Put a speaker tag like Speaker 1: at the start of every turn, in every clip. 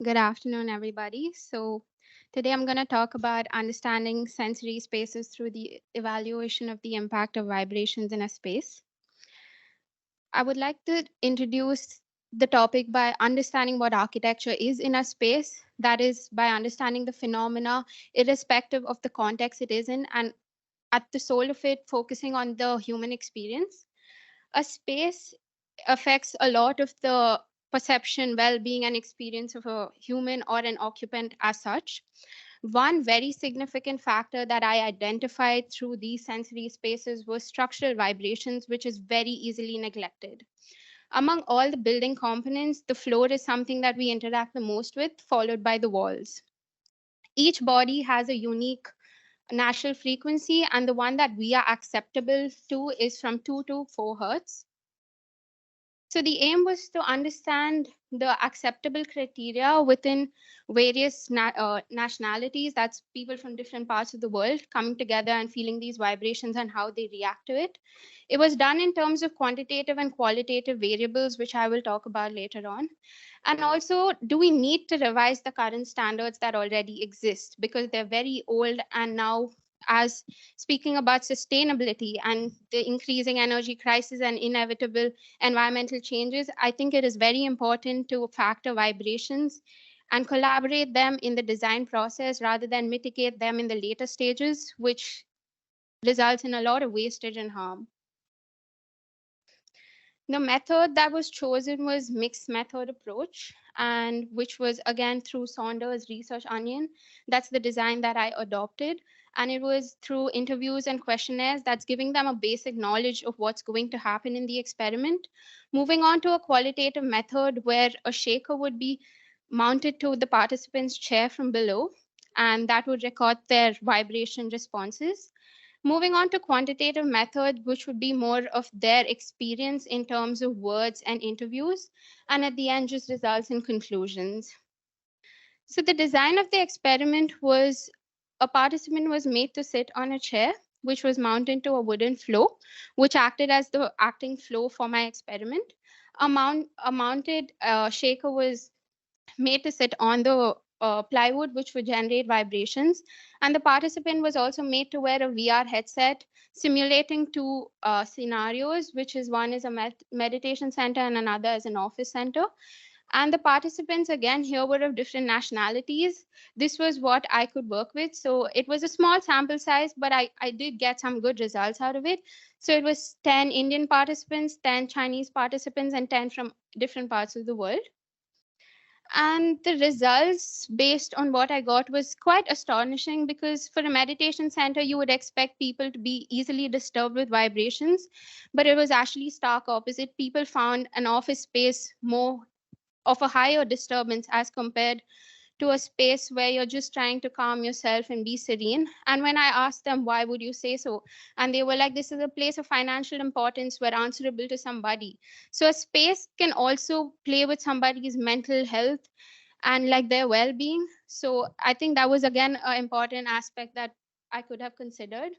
Speaker 1: Good afternoon, everybody. Today I'm going to talk about understanding sensory spaces through the evaluation of the impact of vibrations in a space. I would like to introduce the topic by understanding what architecture is in a space, that is, by understanding the phenomena, irrespective of the context it is in, and at the soul of it, focusing on the human experience. A space affects a lot of the perception, well being, and experience of a human or an occupant as such. One very significant factor that I identified through these sensory spaces was structural vibrations, which is very easily neglected. Among all the building components, the floor is something that we interact the most with, followed by the walls. Each body has a unique natural frequency, and the one that we are acceptable to is from 2 to 4 hertz. So the aim was to understand the acceptable criteria within various nationalities, that's people from different parts of the world coming together and feeling these vibrations and how they react to it. It was done in terms of quantitative and qualitative variables, which I will talk about later on. And also, do we need to revise the current standards that already exist? Because they're very old and now, as speaking about sustainability and the increasing energy crisis and inevitable environmental changes, I think it is very important to factor vibrations and collaborate them in the design process rather than mitigate them in the later stages, which results in a lot of wastage and harm. The method that was chosen was mixed method approach, and which was again through Saunders Research Onion. That's the design that I adopted. And it was through interviews and questionnaires that's giving them a basic knowledge of what's going to happen in the experiment. Moving on to a qualitative method where a shaker would be mounted to the participant's chair from below, and that would record their vibration responses. Moving on to quantitative method, which would be more of their experience in terms of words and interviews, and at the end just results in conclusions. So the design of the experiment was a participant was made to sit on a chair, which was mounted to a wooden floor, which acted as the acting floor for my experiment. A mounted shaker was made to sit on the plywood, which would generate vibrations. And the participant was also made to wear a VR headset, simulating two scenarios, which is one is a meditation center and another is an office center. And the participants, again, here were of different nationalities. This was what I could work with. So it was a small sample size, but I did get some good results out of it. So it was 10 Indian participants, 10 Chinese participants, and 10 from different parts of the world. And the results based on what I got was quite astonishing because for a meditation center, you would expect people to be easily disturbed with vibrations, but it was actually stark opposite. People found an office space more of a higher disturbance as compared to a space where you're just trying to calm yourself and be serene. And when I asked them, why would you say so? And they were like, this is a place of financial importance. We're answerable to somebody. So a space can also play with somebody's mental health and like their well-being. So I think that was again an important aspect that I could have considered.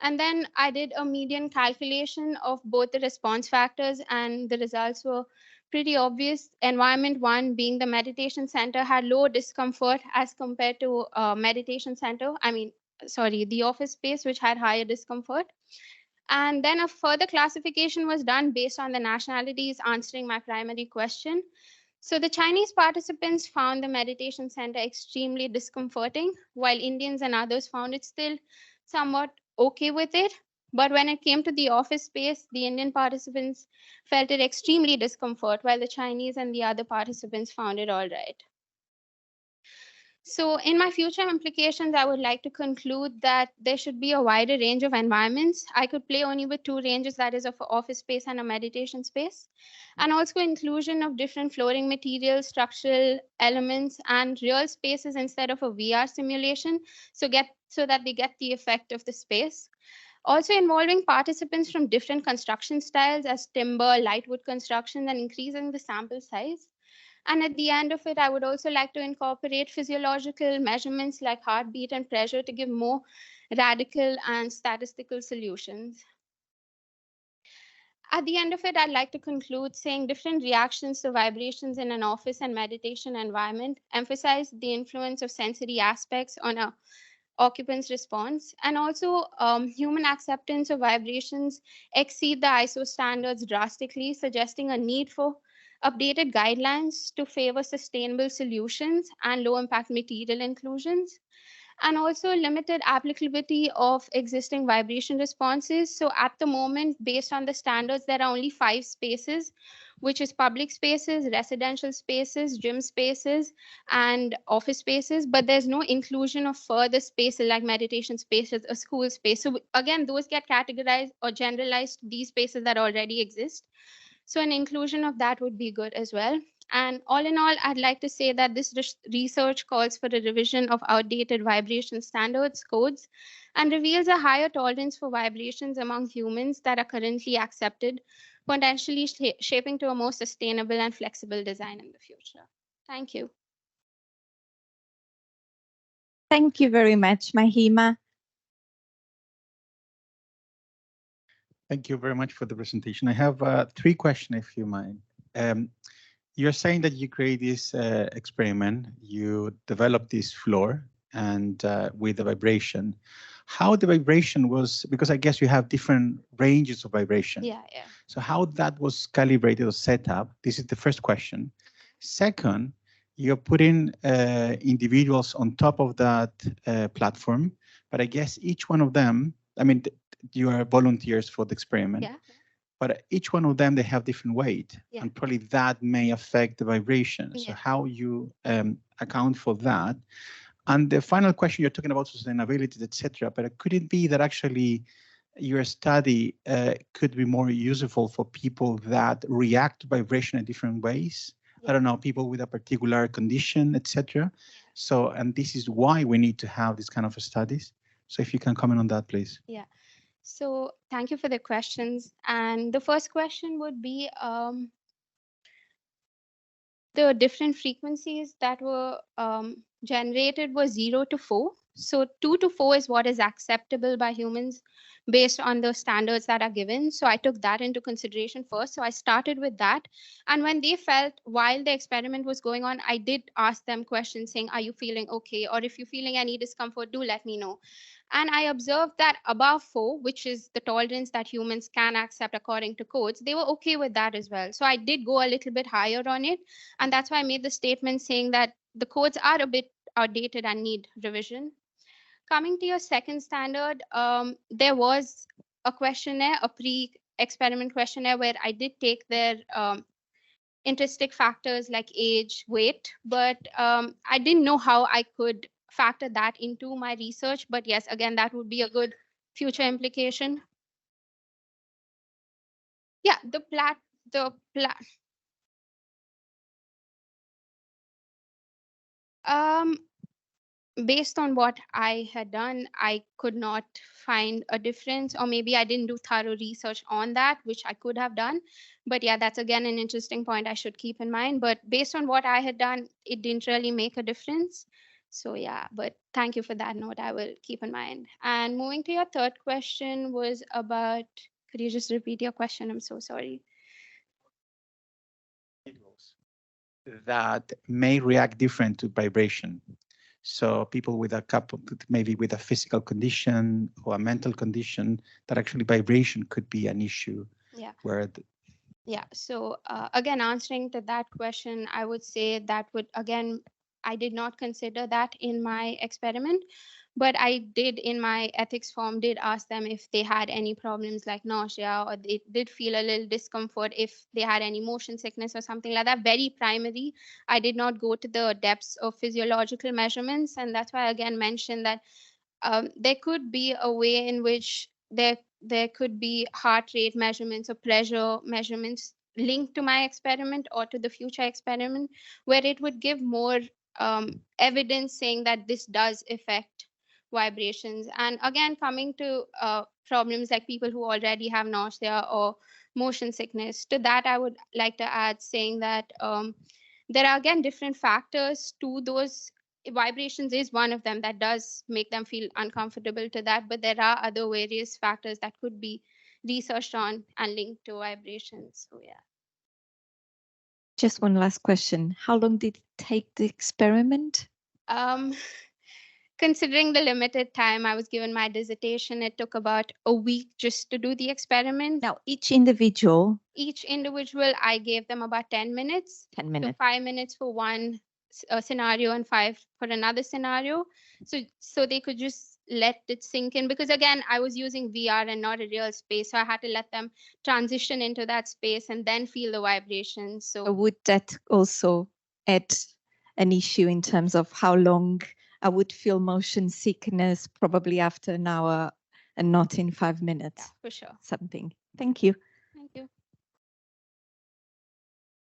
Speaker 1: And then I did a median calculation of both the response factors, and the results were pretty obvious. Environment one, being the meditation center, had low discomfort as compared to meditation center. Sorry, the office space, which had higher discomfort. And then a further classification was done based on the nationalities answering my primary question. So the Chinese participants found the meditation center extremely discomforting, while Indians and others found it still somewhat okay with it. But when it came to the office space, the Indian participants felt it extremely discomfort, while the Chinese and the other participants found it all right. So in my future implications, I would like to conclude that there should be a wider range of environments. I could play only with two ranges, that is of office space and a meditation space. And also inclusion of different flooring materials, structural elements, and real spaces instead of a VR simulation, so that they get the effect of the space. Also involving participants from different construction styles as timber, lightwood construction, and increasing the sample size. And at the end of it, I would also like to incorporate physiological measurements like heartbeat and pressure to give more radical and statistical solutions. At the end of it, I'd like to conclude saying different reactions to vibrations in an office and meditation environment emphasize the influence of sensory aspects on a occupant's response, and also human acceptance of vibrations exceed the ISO standards drastically, suggesting a need for updated guidelines to favor sustainable solutions and low impact material inclusions, and also limited applicability of existing vibration responses. So at the moment, based on the standards, there are only 5 spaces, which is public spaces, residential spaces, gym spaces, and office spaces, but there's no inclusion of further spaces like meditation spaces, a school space. So again, those get categorized or generalized to these spaces that already exist. So an inclusion of that would be good as well. And all in all, I'd like to say that this research calls for a revision of outdated vibration standards, codes, and reveals a higher tolerance for vibrations among humans that are currently accepted, potentially shaping to a more sustainable and flexible design in the future. Thank you.
Speaker 2: Thank you very much, Mahima.
Speaker 3: Thank you very much for the presentation. I have 3 questions, if you mind. You're saying that you create this experiment, you develop this floor, and with the vibration. How the vibration was, because I guess you have different ranges of vibration.
Speaker 1: Yeah.
Speaker 3: So how that was calibrated or set up? This is the first question. Second, you're putting individuals on top of that platform, but I guess each one of them, I mean, you are volunteers for the experiment.
Speaker 1: Yeah.
Speaker 3: But each one of them, they have different weight,
Speaker 1: Yeah.
Speaker 3: and probably that may affect the vibration. So
Speaker 1: Yeah.
Speaker 3: how you account for that? And the final question, you're talking about sustainability, etc. But could it be that actually your study could be more useful for people that react to vibration in different ways? Yeah. I don't know, people with a particular condition, etc. So, and this is why we need to have this kind of studies. So if you can comment on that, please.
Speaker 1: Yeah. So thank you for the questions. And the first question would be the different frequencies that were generated were 0 to 4. So 2 to 4 is what is acceptable by humans based on the standards that are given. So I took that into consideration first. So I started with that. And when they felt while the experiment was going on, I did ask them questions saying, are you feeling okay? Or if you're feeling any discomfort, do let me know. And I observed that above 4, which is the tolerance that humans can accept according to codes, they were okay with that as well. So I did go a little bit higher on it. And that's why I made the statement saying that the codes are a bit outdated and need revision. Coming to your second standard, there was a questionnaire, a pre-experiment questionnaire, where I did take their intrinsic factors like age, weight, but I didn't know how I could factor that into my research. But yes, again, that would be a good future implication. Yeah, um based on what I had done, I could not find a difference, or maybe I didn't do thorough research on that, which I could have done. But yeah, that's again an interesting point I should keep in mind. But based on what I had done, it didn't really make a difference. So yeah, but thank you for that note. I will keep in mind. And moving to your third question was about, could you just repeat your question? I'm so sorry.
Speaker 3: That may react different to vibration. So people with a couple, maybe with a physical condition or a mental condition, that actually vibration could be an issue.
Speaker 1: Yeah.
Speaker 3: Where
Speaker 1: Yeah. So again, answering to that question, I would say that would, again, I did not consider that in my experiment, but I did in my ethics form did ask them if they had any problems like nausea, or they did feel a little discomfort, if they had any motion sickness or something like that. Very primary. I did not go to the depths of physiological measurements, and that's why I again mentioned that there could be a way in which there could be heart rate measurements or pressure measurements linked to my experiment or to the future experiment, where it would give more evidence saying that this does affect vibrations. And again, coming to problems like people who already have nausea or motion sickness, to that I would like to add saying that there are again different factors to those. Vibrations is one of them that does make them feel uncomfortable to that, but there are other various factors that could be researched on and linked to vibrations. So yeah.
Speaker 2: Just one last question. How long did it take the experiment?
Speaker 1: Um, Considering the limited time I was given my dissertation, it took about a week just to do the experiment.
Speaker 2: Now, each individual,
Speaker 1: Each individual, I gave them about 10 minutes.
Speaker 2: 10
Speaker 1: So
Speaker 2: minutes.
Speaker 1: 5 minutes for one scenario and 5 for another scenario. So they could just let it sink in, because again, I was using VR and not a real space. So I had to let them transition into that space and then feel the vibrations. So
Speaker 2: Would that also add an issue in terms of how long I would feel motion sickness probably after an hour and not in 5 minutes?
Speaker 1: yeah, for sure.
Speaker 2: Something. Thank you.